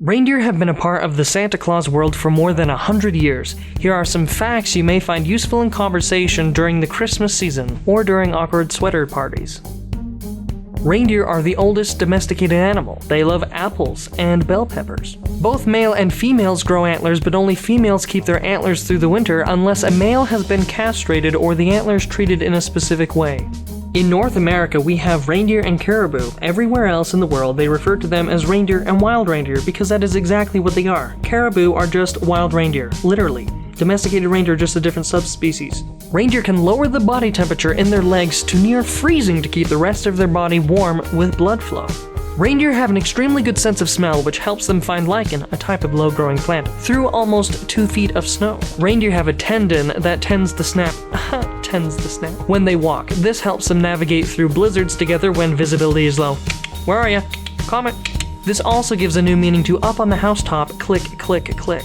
Reindeer have been a part of the Santa Claus world for more than 100 years. Here are some facts you may find useful in conversation during the Christmas season or during awkward sweater parties. Reindeer are the oldest domesticated animal. They love apples and bell peppers. Both male and females grow antlers, but only females keep their antlers through the winter unless a male has been castrated or the antlers treated in a specific way. In North America, we have reindeer and caribou. Everywhere else in the world, they refer to them as reindeer and wild reindeer because that is exactly what they are. Caribou are just wild reindeer, literally. Domesticated reindeer are just a different subspecies. Reindeer can lower the body temperature in their legs to near freezing to keep the rest of their body warm with blood flow. Reindeer have an extremely good sense of smell, which helps them find lichen, a type of low-growing plant, through almost 2 feet of snow. Reindeer have a tendon that tends the snap when they walk. This helps them navigate through blizzards together when visibility is low. Where are ya? Comment. This also gives a new meaning to up on the housetop, click, click, click.